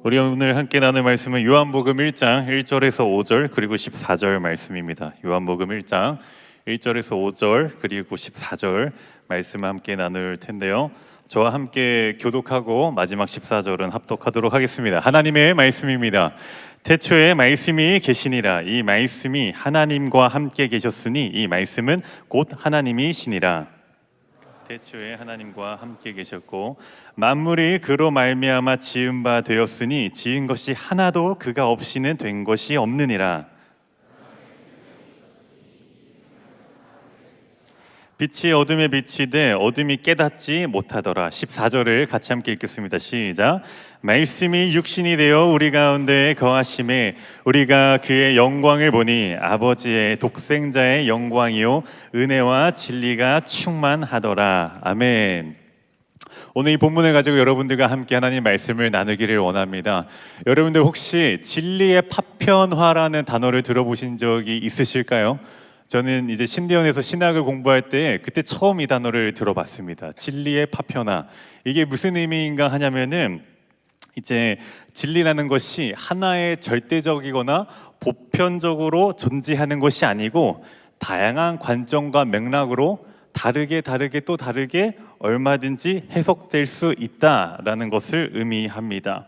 우리 오늘 함께 나눌 말씀은 요한복음 1장 1절에서 5절 그리고 14절 말씀입니다. 요한복음 1장 1절에서 5절 그리고 14절 말씀을 함께 나눌 텐데요. 저와 함께 교독하고 마지막 14절은 합독하도록 하겠습니다. 하나님의 말씀입니다. 태초에 말씀이 계시니라. 이 말씀이 하나님과 함께 계셨으니 이 말씀은 곧 하나님이시니라. 태초에 하나님과 함께 계셨고 만물이 그로 말미암아 지은 바 되었으니 지은 것이 하나도 그가 없이는 된 것이 없느니라. 빛이 어둠에 비치되 어둠이 깨닫지 못하더라. 14절을 같이 함께 읽겠습니다. 시작. 말씀이 육신이 되어 우리 가운데 거하심에 우리가 그의 영광을 보니 아버지의 독생자의 영광이요 은혜와 진리가 충만하더라. 아멘. 오늘 이 본문을 가지고 여러분들과 함께 하나님 말씀을 나누기를 원합니다. 여러분들 혹시 진리의 파편화라는 단어를 들어보신 적이 있으실까요? 저는 이제 신대원에서 신학을 공부할 때 그때 처음 이 단어를 들어봤습니다. 진리의 파편화. 이게 무슨 의미인가 하냐면은 이제 진리라는 것이 하나의 절대적이거나 보편적으로 존재하는 것이 아니고 다양한 관점과 맥락으로 다르게 또 다르게 얼마든지 해석될 수 있다라는 것을 의미합니다.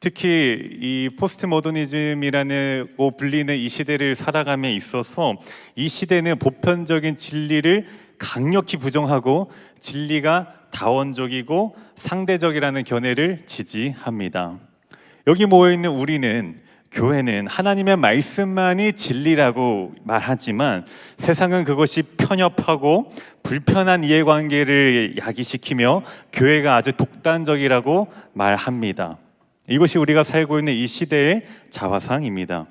특히 이 포스트 모더니즘이라고 불리는 이 시대를 살아감에 있어서 이 시대는 보편적인 진리를 강력히 부정하고 진리가 다원적이고 상대적이라는 견해를 지지합니다. 여기 모여있는 우리는, 교회는 하나님의 말씀만이 진리라고 말하지만 세상은 그것이 편협하고 불편한 이해관계를 야기시키며 교회가 아주 독단적이라고 말합니다. 이것이 우리가 살고 있는 이 시대의 자화상입니다.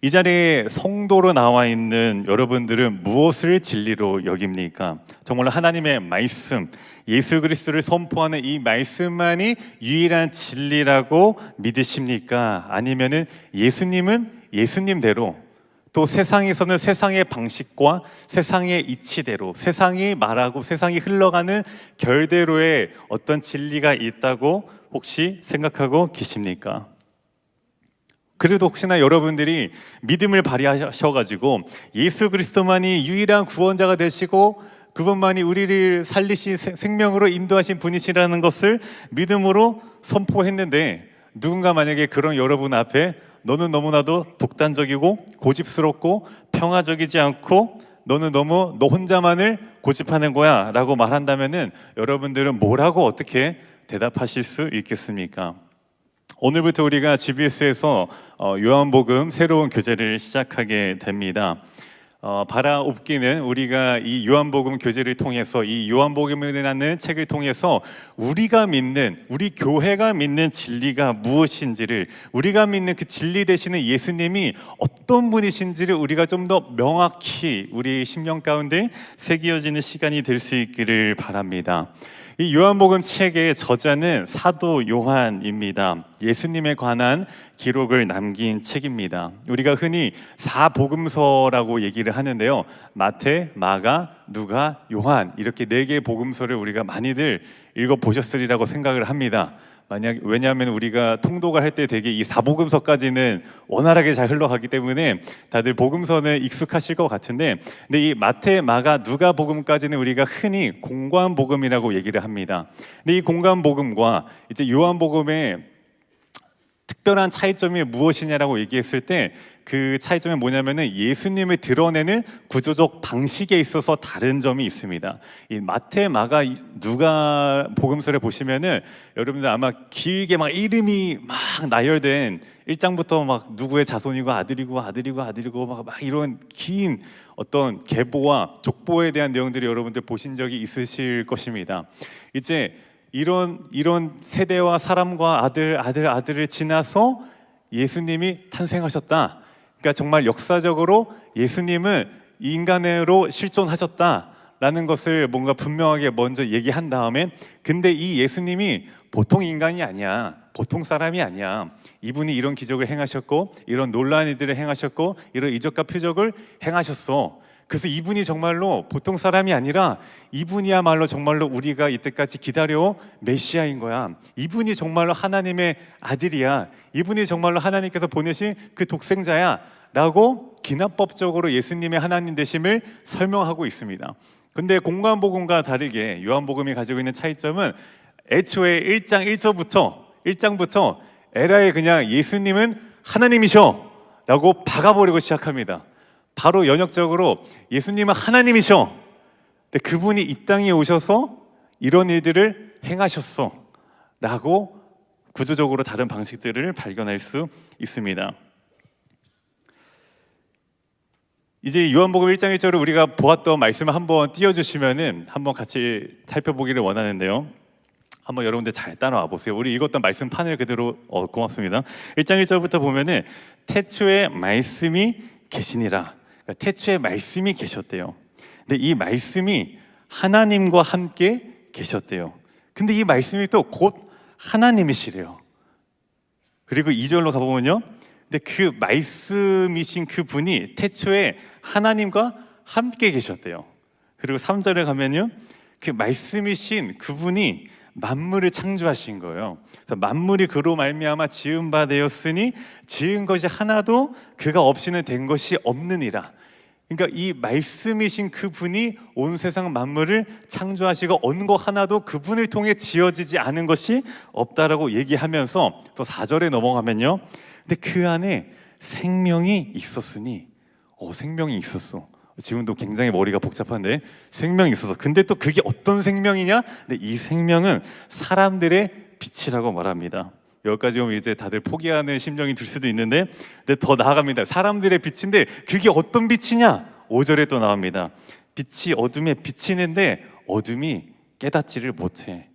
이 자리에 성도로 나와 있는 여러분들은 무엇을 진리로 여깁니까? 정말 하나님의 말씀, 예수 그리스도를 선포하는 이 말씀만이 유일한 진리라고 믿으십니까? 아니면은 예수님은 예수님대로, 또 세상에서는 세상의 방식과 세상의 이치대로, 세상이 말하고 세상이 흘러가는 결대로의 어떤 진리가 있다고 혹시 생각하고 계십니까? 그래도 혹시나 여러분들이 믿음을 발휘하셔가지고 예수 그리스도만이 유일한 구원자가 되시고 그분만이 우리를 살리신 생명으로 인도하신 분이시라는 것을 믿음으로 선포했는데, 누군가 만약에 그런 여러분 앞에 너는 너무나도 독단적이고 고집스럽고 평화적이지 않고 너는 너무 너 혼자만을 고집하는 거야 라고 말한다면은 여러분들은 뭐라고 어떻게 대답하실 수 있겠습니까? 오늘부터 우리가 GBS에서 요한복음 새로운 교재를 시작하게 됩니다. 바라옵기는 우리가 이 요한복음 교재를 통해서, 이 요한복음이라는 책을 통해서 우리가 믿는, 우리 교회가 믿는 진리가 무엇인지를, 우리가 믿는 그 진리 되시는 예수님이 어떤 분이신지를 우리가 좀 더 명확히 우리 심령 가운데 새겨지는 시간이 될 수 있기를 바랍니다. 이 요한복음 책의 저자는 사도 요한입니다. 예수님에 관한 기록을 남긴 책입니다. 우리가 흔히 사복음서라고 얘기를 하는데요, 마태, 마가, 누가, 요한, 이렇게 4개의 복음서를 우리가 많이들 읽어보셨으리라고 생각을 합니다. 왜냐하면 우리가 통독을 할 때 되게 이 사복음서까지는 원활하게 잘 흘러가기 때문에 다들 복음서는 익숙하실 것 같은데, 근데 이 마태, 마가, 누가 복음까지는 우리가 흔히 공관복음이라고 얘기를 합니다. 근데 이 공관복음과 이제 요한복음의 특별한 차이점이 무엇이냐라고 얘기했을 때 그 차이점이 뭐냐면은 예수님을 드러내는 구조적 방식에 있어서 다른 점이 있습니다. 이 마태, 마가, 누가 복음서를 보시면은 여러분들 아마 길게 막 이름이 막 나열된 1장부터 막 누구의 자손이고 아들이고 막 이런 긴 어떤 계보와 족보에 대한 내용들이 여러분들 보신 적이 있으실 것입니다. 이제 이런 세대와 사람과 아들을 지나서 예수님이 탄생하셨다. 그러니까 정말 역사적으로 예수님은 인간으로 실존하셨다라는 것을 뭔가 분명하게 먼저 얘기한 다음에, 근데 이 예수님이 보통 인간이 아니야, 보통 사람이 아니야. 이분이 이런 기적을 행하셨고 이런 놀라운 일들을 행하셨고 이런 이적과 표적을 행하셨어. 그래서 이분이 정말로 보통 사람이 아니라 이분이야말로 정말로 우리가 이때까지 기다려온 메시아인 거야. 이분이 정말로 하나님의 아들이야. 이분이 정말로 하나님께서 보내신 그 독생자야 라고 기납법적으로 예수님의 하나님 되심을 설명하고 있습니다. 근데 공관복음과 다르게 요한복음이 가지고 있는 차이점은 애초에 1장 1장부터 에라이 그냥 예수님은 하나님이셔 라고 박아버리고 시작합니다. 바로 연역적으로 예수님은 하나님이셔. 근데 그분이 이 땅에 오셔서 이런 일들을 행하셨어 라고 구조적으로 다른 방식들을 발견할 수 있습니다. 이제 요한복음 1장 1절을 우리가 보았던 말씀을 한번 띄워주시면은 한번 같이 살펴보기를 원하는데요. 한번 여러분들 잘 따라와 보세요. 우리 읽었던 말씀 판을 그대로 고맙습니다. 1장 1절부터 보면은 태초에 말씀이 계시니라. 그러니까 태초에 말씀이 계셨대요. 근데 이 말씀이 하나님과 함께 계셨대요. 근데 이 말씀이 또 곧 하나님이시래요. 그리고 2절로 가보면요. 근데 그 말씀이신 그 분이 태초에 하나님과 함께 계셨대요. 그리고 3절에 가면요. 그 말씀이신 그분이 만물을 창조하신 거예요. 그래서 만물이 그로 말미암아 지은 바 되었으니 지은 것이 하나도 그가 없이는 된 것이 없느니라. 그러니까 이 말씀이신 그분이 온 세상 만물을 창조하시고 어느 것 하나도 그분을 통해 지어지지 않은 것이 없다라고 얘기하면서 또 4절에 넘어가면요. 근데 그 안에 생명이 있었으니 생명이 있었어. 지금도 굉장히 머리가 복잡한데 생명이 있어서 근데 또 그게 어떤 생명이냐? 근데 이 생명은 사람들의 빛이라고 말합니다. 여기까지 오면 이제 다들 포기하는 심정이 들 수도 있는데 근데 더 나아갑니다. 사람들의 빛인데 그게 어떤 빛이냐? 5절에 또 나옵니다. 빛이 어둠에 비치는데 어둠이 깨닫지를 못해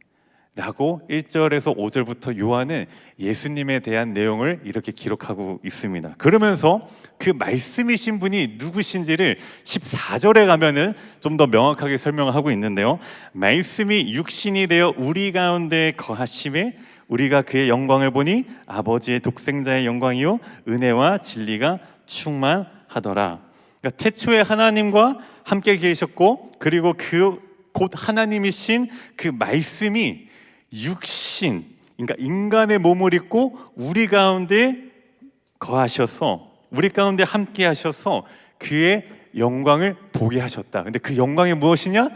라고 1절에서 5절부터 요한은 예수님에 대한 내용을 이렇게 기록하고 있습니다. 그러면서 그 말씀이신 분이 누구신지를 14절에 가면은 좀 더 명확하게 설명하고 있는데요. 말씀이 육신이 되어 우리 가운데 거하심에 우리가 그의 영광을 보니 아버지의 독생자의 영광이요 은혜와 진리가 충만하더라. 그러니까 태초에 하나님과 함께 계셨고 그리고 그 곧 하나님이신 그 말씀이 육신, 그러니까 인간의 몸을 입고 우리 가운데 거하셔서 우리 가운데 함께 하셔서 그의 영광을 보게 하셨다. 근데 그 영광이 무엇이냐?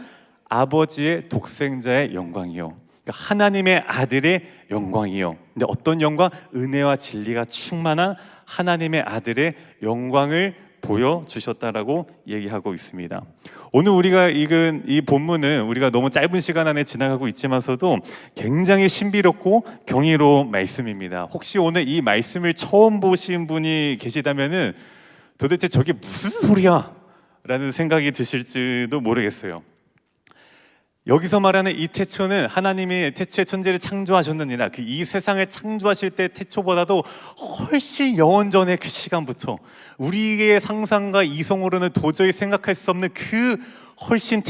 아버지의 독생자의 영광이요. 그러니까 하나님의 아들의 영광이요. 근데 어떤 영광? 은혜와 진리가 충만한 하나님의 아들의 영광을 보여주셨다라고 얘기하고 있습니다. 오늘 우리가 읽은 이 본문은 우리가 너무 짧은 시간 안에 지나가고 있지만서도 굉장히 신비롭고 경이로운 말씀입니다. 혹시 오늘 이 말씀을 처음 보신 분이 계시다면은 도대체 저게 무슨 소리야? 라는 생각이 드실지도 모르겠어요. 여기서 말하는 이 태초는 하나님이 태초의 천지를 창조하셨느니라. 그 이 세상을 창조하실 때 태초보다도 훨씬 영원 전의 그 시간부터 우리의 상상과 이성으로는 도저히 생각할 수 없는 그 훨씬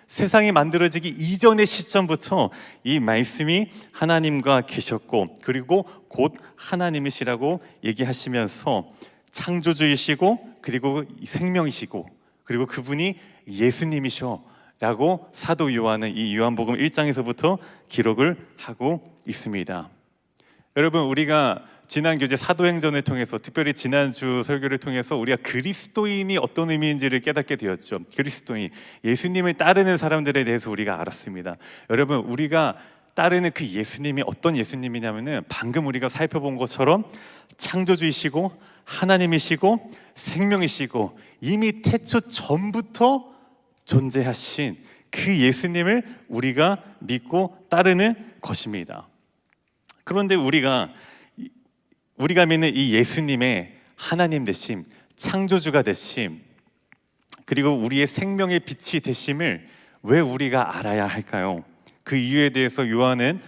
세상이 만들어지기 이전의 시점부터 이 말씀이 하나님과 계셨고 그리고 곧 하나님이시라고 얘기하시면서 창조주이시고 그리고 생명이시고 그리고 그분이 예수님이셔 라고 사도 요한은 이 요한복음 1장에서부터 기록을 하고 있습니다. 여러분, 우리가 지난 교재 사도행전을 통해서 특별히 지난주 설교를 통해서 우리가 그리스도인이 어떤 의미인지를 깨닫게 되었죠. 그리스도인, 예수님을 따르는 사람들에 대해서 우리가 알았습니다. 여러분, 우리가 따르는 그 예수님이 어떤 예수님이냐면은 방금 우리가 살펴본 것처럼 창조주이시고 하나님이시고 생명이시고 이미 태초 전부터 존재하신 그 예수님을 우리가 믿고 따르는 것입니다. 그런데 우리가 믿는 이 예수님의 하나님 되심, 창조주가 되심, 그리고 우리의 생명의 빛이 되심을 왜 우리가 알아야 할까요? 그 이유에 대해서 요한은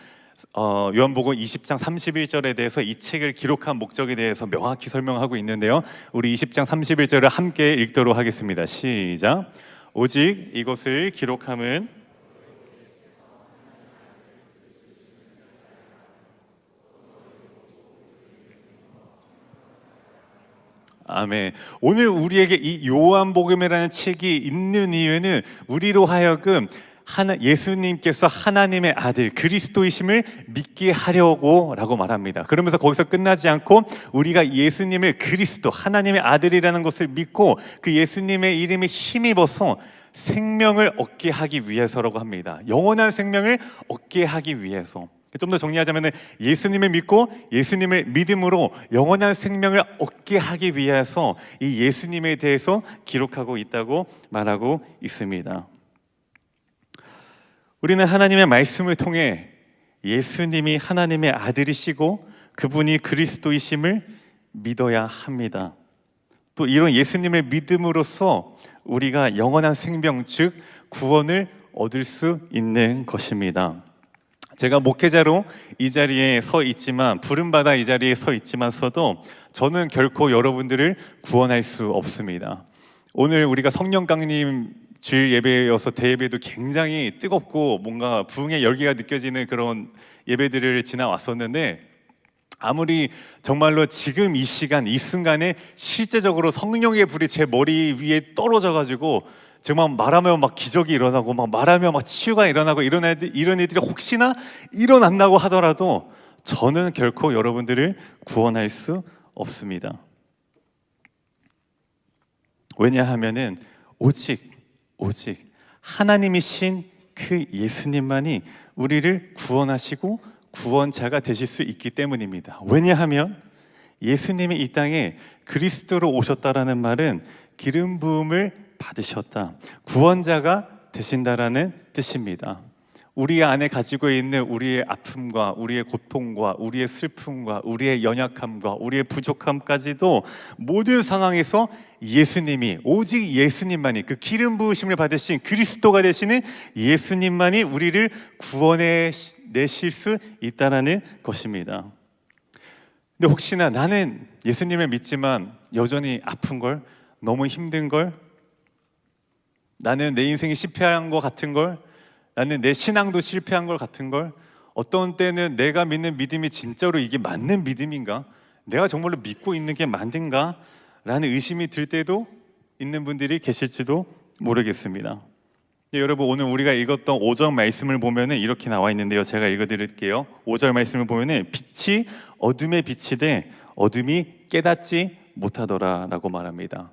요한복음 20장 31절에 대해서 이 책을 기록한 목적에 대해서 명확히 설명하고 있는데요. 우리 20장 31절을 함께 읽도록 하겠습니다. 시작. 오직 이것을 기록함은 아멘. 오늘 우리에게 이 요한복음이라는 책이 있는 이유는 우리로 하여금 예수님께서 하나님의 아들 그리스도이심을 믿게 하려고라고 말합니다. 그러면서 거기서 끝나지 않고 우리가 예수님을 그리스도 하나님의 아들이라는 것을 믿고 그 예수님의 이름에 힘입어서 생명을 얻게 하기 위해서라고 합니다. 영원한 생명을 얻게 하기 위해서. 좀 더 정리하자면 예수님을 믿고 예수님을 믿음으로 영원한 생명을 얻게 하기 위해서 이 예수님에 대해서 기록하고 있다고 말하고 있습니다. 우리는 하나님의 말씀을 통해 예수님이 하나님의 아들이시고 그분이 그리스도이심을 믿어야 합니다. 또 이런 예수님을 믿음으로써 우리가 영원한 생명, 즉 구원을 얻을 수 있는 것입니다. 제가 목회자로 이 자리에 서 있지만, 부름받아 이 자리에 서 있지만서도 저는 결코 여러분들을 구원할 수 없습니다. 오늘 우리가 성령 강림 주일 예배여서 대예배도 굉장히 뜨겁고 뭔가 부흥의 열기가 느껴지는 그런 예배들을 지나왔었는데, 아무리 정말로 지금 이 시간 이 순간에 실제적으로 성령의 불이 제 머리 위에 떨어져가지고 정말 말하면 막 기적이 일어나고 막 말하면 막 치유가 일어나고 이런 일들이 혹시나 일어난다고 하더라도 저는 결코 여러분들을 구원할 수 없습니다. 왜냐하면은 오직 하나님이신 그 예수님만이 우리를 구원하시고 구원자가 되실 수 있기 때문입니다. 왜냐하면 예수님이 이 땅에 그리스도로 오셨다라는 말은 기름 부음을 받으셨다, 구원자가 되신다라는 뜻입니다. 우리 안에 가지고 있는 우리의 아픔과 우리의 고통과 우리의 슬픔과 우리의 연약함과 우리의 부족함까지도 모든 상황에서 예수님이, 오직 예수님만이, 그 기름 부으심을 받으신 그리스도가 되시는 예수님만이 우리를 구원해 내실 수 있다는 것입니다. 근데 혹시나 나는 예수님을 믿지만 여전히 아픈걸, 너무 힘든걸, 나는 내 인생이 실패한 것 같은걸, 나는 내 신앙도 실패한 것 같은걸, 어떤 때는 내가 믿는 믿음이 진짜로 이게 맞는 믿음인가? 내가 정말로 믿고 있는 게 맞는가? 라는 의심이 들 때도 있는 분들이 계실지도 모르겠습니다. 여러분, 오늘 우리가 읽었던 5절 말씀을 보면은 이렇게 나와 있는데요. 제가 읽어드릴게요. 5절 말씀을 보면은 빛이 어둠에 비치되 어둠이 깨닫지 못하더라 라고 말합니다.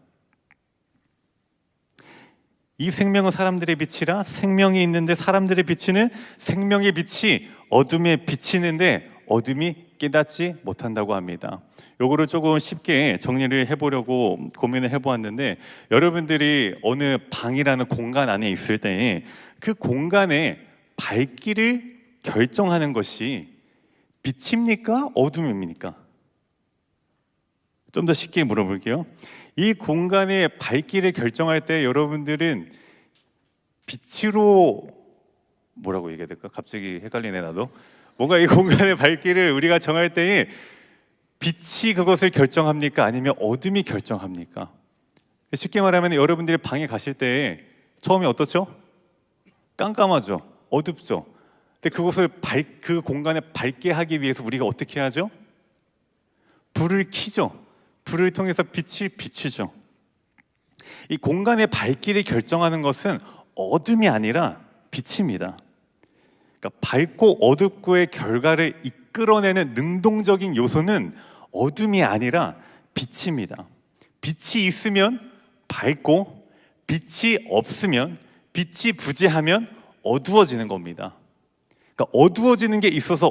이 생명은 사람들의 빛이라, 생명이 있는데 사람들의 빛이는 생명의 빛이 어둠에 비치는데 어둠이 깨닫지 못한다고 합니다. 요거를 조금 쉽게 정리를 해보려고 고민을 해보았는데, 여러분들이 어느 방이라는 공간 안에 있을 때 그 공간의 밝기를 결정하는 것이 빛입니까? 어둠입니까? 좀 더 쉽게 물어볼게요. 이 공간의 밝기를 결정할 때 여러분들은 빛으로 뭐라고 얘기해야 될까? 갑자기 헷갈리네 나도. 뭔가 이 공간의 밝기를 우리가 정할 때에 빛이 그것을 결정합니까? 아니면 어둠이 결정합니까? 쉽게 말하면 여러분들이 방에 가실 때 처음에 어떻죠? 깜깜하죠? 어둡죠? 근데 그것을 그 공간에 밝게 하기 위해서 우리가 어떻게 하죠? 불을 켜죠. 불을 통해서 빛을 비추죠. 이 공간의 밝기를 결정하는 것은 어둠이 아니라 빛입니다. 그러니까 밝고 어둡고의 결과를 이끌어내는 능동적인 요소는 어둠이 아니라 빛입니다. 빛이 있으면 밝고, 빛이 없으면, 빛이 부재하면 어두워지는 겁니다. 그러니까 어두워지는 게 있어서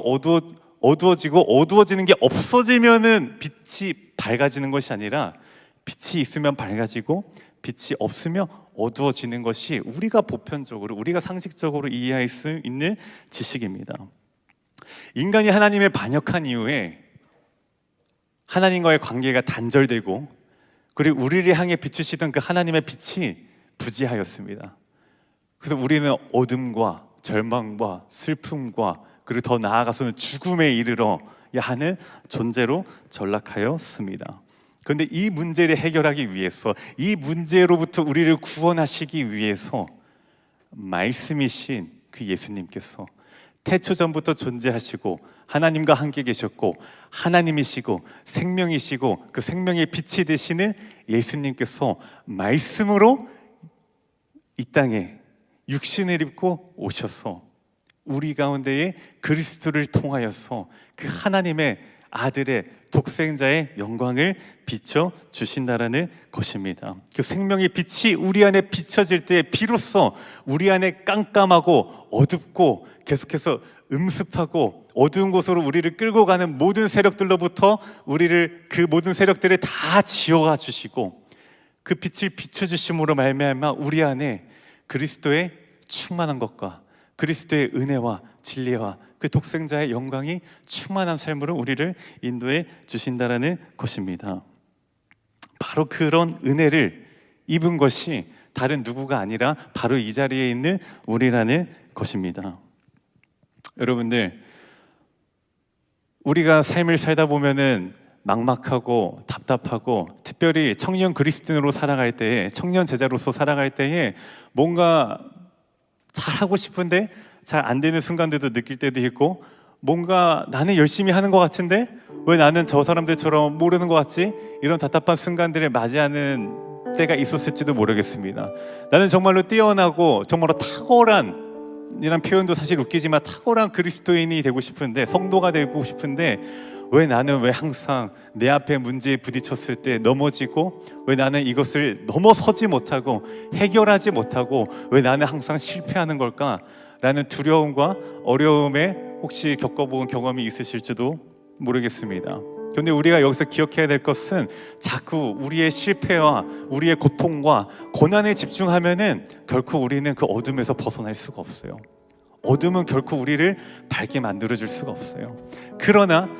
어두워지고 어두워지는 게 없어지면은 빛이 밝아지는 것이 아니라 빛이 있으면 밝아지고 빛이 없으면 어두워지는 것이 우리가 보편적으로, 우리가 상식적으로 이해할 수 있는 지식입니다. 인간이 하나님을 반역한 이후에 하나님과의 관계가 단절되고, 그리고 우리를 향해 비추시던 그 하나님의 빛이 부재하였습니다. 그래서 우리는 어둠과 절망과 슬픔과, 그리고 더 나아가서는 죽음에 이르러야 하는 존재로 전락하였습니다. 그런데 이 문제를 해결하기 위해서, 이 문제로부터 우리를 구원하시기 위해서 말씀이신 그 예수님께서 태초전부터 존재하시고 하나님과 함께 계셨고 하나님이시고 생명이시고 그 생명의 빛이 되시는 예수님께서 말씀으로 이 땅에 육신을 입고 오셔서 우리 가운데에 그리스도를 통하여서 그 하나님의 아들의 독생자의 영광을 비춰 주신다라는 것입니다. 그 생명의 빛이 우리 안에 비춰질 때 비로소 우리 안에 깜깜하고 어둡고 계속해서 음습하고 어두운 곳으로 우리를 끌고 가는 모든 세력들로부터 우리를 그 모든 세력들을 다 지어가 주시고 그 빛을 비춰주심으로 말미암아 우리 안에 그리스도의 충만한 것과 그리스도의 은혜와 진리와 그 독생자의 영광이 충만한 삶으로 우리를 인도해 주신다라는 것입니다. 바로 그런 은혜를 입은 것이 다른 누구가 아니라 바로 이 자리에 있는 우리라는 것입니다. 여러분들, 우리가 삶을 살다 보면은 막막하고 답답하고 특별히 청년 그리스도인으로 살아갈 때에, 청년 제자로서 살아갈 때에 뭔가 잘하고 싶은데 잘 안 되는 순간들도 느낄 때도 있고, 뭔가 나는 열심히 하는 것 같은데 왜 나는 저 사람들처럼 모르는 것 같지? 이런 답답한 순간들을 맞이하는 때가 있었을지도 모르겠습니다. 나는 정말로 뛰어나고 정말로 탁월한, 이란 표현도 사실 웃기지만 탁월한 그리스도인이 되고 싶은데, 성도가 되고 싶은데 왜 나는 왜 항상 내 앞에 문제에 부딪혔을 때 넘어지고, 왜 나는 이것을 넘어서지 못하고 해결하지 못하고 왜 나는 항상 실패하는 걸까? 라는 두려움과 어려움에 혹시 겪어본 경험이 있으실지도 모르겠습니다. 그런데 우리가 여기서 기억해야 될 것은 자꾸 우리의 실패와 우리의 고통과 고난에 집중하면은 결코 우리는 그 어둠에서 벗어날 수가 없어요. 어둠은 결코 우리를 밝게 만들어줄 수가 없어요. 그러나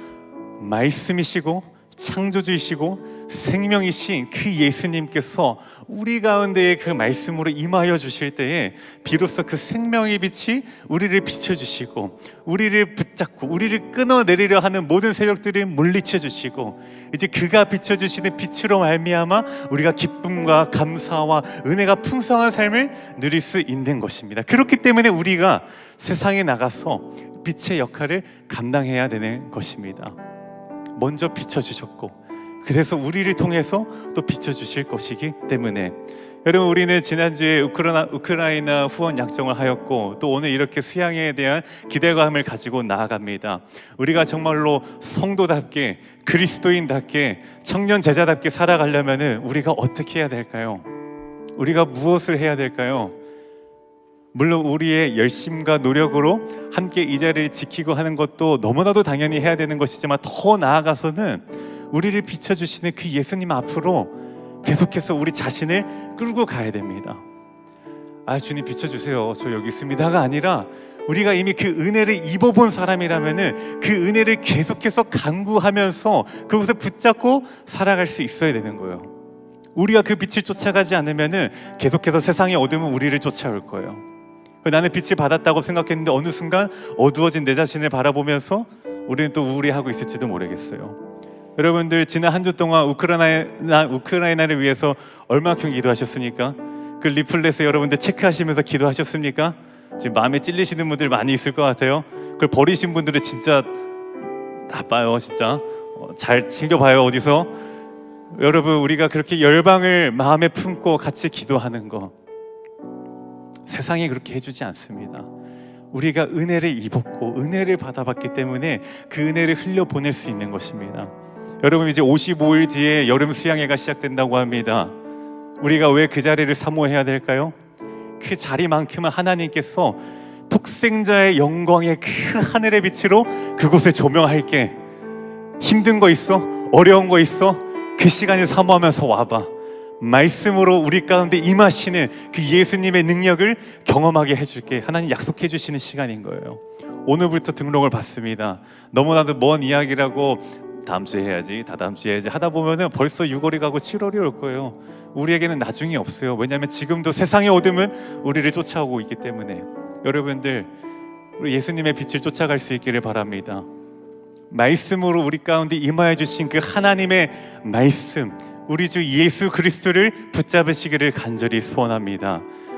말씀이시고 창조주이시고 생명이신 그 예수님께서 우리 가운데에 그 말씀으로 임하여 주실 때에 비로소 그 생명의 빛이 우리를 비춰주시고 우리를 붙잡고 우리를 끊어내리려 하는 모든 세력들을 물리쳐 주시고, 이제 그가 비춰주시는 빛으로 말미암아 우리가 기쁨과 감사와 은혜가 풍성한 삶을 누릴 수 있는 것입니다. 그렇기 때문에 우리가 세상에 나가서 빛의 역할을 감당해야 되는 것입니다. 먼저 비춰주셨고 그래서 우리를 통해서 또 비춰주실 것이기 때문에, 여러분, 우리는 지난주에 우크라이나 후원 약정을 하였고 또 오늘 이렇게 수양에 대한 기대감을 가지고 나아갑니다. 우리가 정말로 성도답게 그리스도인답게 청년 제자답게 살아가려면 우리가 어떻게 해야 될까요? 우리가 무엇을 해야 될까요? 물론 우리의 열심과 노력으로 함께 이 자리를 지키고 하는 것도 너무나도 당연히 해야 되는 것이지만, 더 나아가서는 우리를 비춰주시는 그 예수님 앞으로 계속해서 우리 자신을 끌고 가야 됩니다. 아, 주님 비춰주세요, 저 여기 있습니다가 아니라 우리가 이미 그 은혜를 입어본 사람이라면은 그 은혜를 계속해서 간구하면서 그것을 붙잡고 살아갈 수 있어야 되는 거예요. 우리가 그 빛을 쫓아가지 않으면은 계속해서 세상의 어둠은 우리를 쫓아올 거예요. 나는 빛을 받았다고 생각했는데 어느 순간 어두워진 내 자신을 바라보면서 우리는 또 우울해하고 있을지도 모르겠어요. 여러분들, 지난 한 주 동안 우크라이나를 위해서 얼마큼 기도하셨습니까? 그 리플렛에 여러분들 체크하시면서 기도하셨습니까? 지금 마음에 찔리시는 분들 많이 있을 것 같아요. 그걸 버리신 분들은 진짜 나빠요. 진짜 잘 챙겨봐요. 어디서. 여러분, 우리가 그렇게 열방을 마음에 품고 같이 기도하는 거, 세상이 그렇게 해주지 않습니다. 우리가 은혜를 입었고 은혜를 받아봤기 때문에 그 은혜를 흘려보낼 수 있는 것입니다. 여러분, 이제 55일 뒤에 여름 수양회가 시작된다고 합니다. 우리가 왜 그 자리를 사모해야 될까요? 그 자리만큼은 하나님께서 독생자의 영광의 그 하늘의 빛으로 그곳을 조명할게. 힘든 거 있어? 어려운 거 있어? 그 시간을 사모하면서 와봐. 말씀으로 우리 가운데 임하시는 그 예수님의 능력을 경험하게 해줄게. 하나님 약속해 주시는 시간인 거예요. 오늘부터 등록을 받습니다. 너무나도 먼 이야기라고 다음 주에 해야지, 다다음 주에 해야지 하다 보면은 벌써 6월이 가고 7월이 올 거예요. 우리에게는 나중이 없어요. 왜냐하면 지금도 세상의 어둠은 우리를 쫓아오고 있기 때문에. 여러분들, 우리 예수님의 빛을 쫓아갈 수 있기를 바랍니다. 말씀으로 우리 가운데 임하여 주신 그 하나님의 말씀, 우리 주 예수 그리스도를 붙잡으시기를 간절히 소원합니다.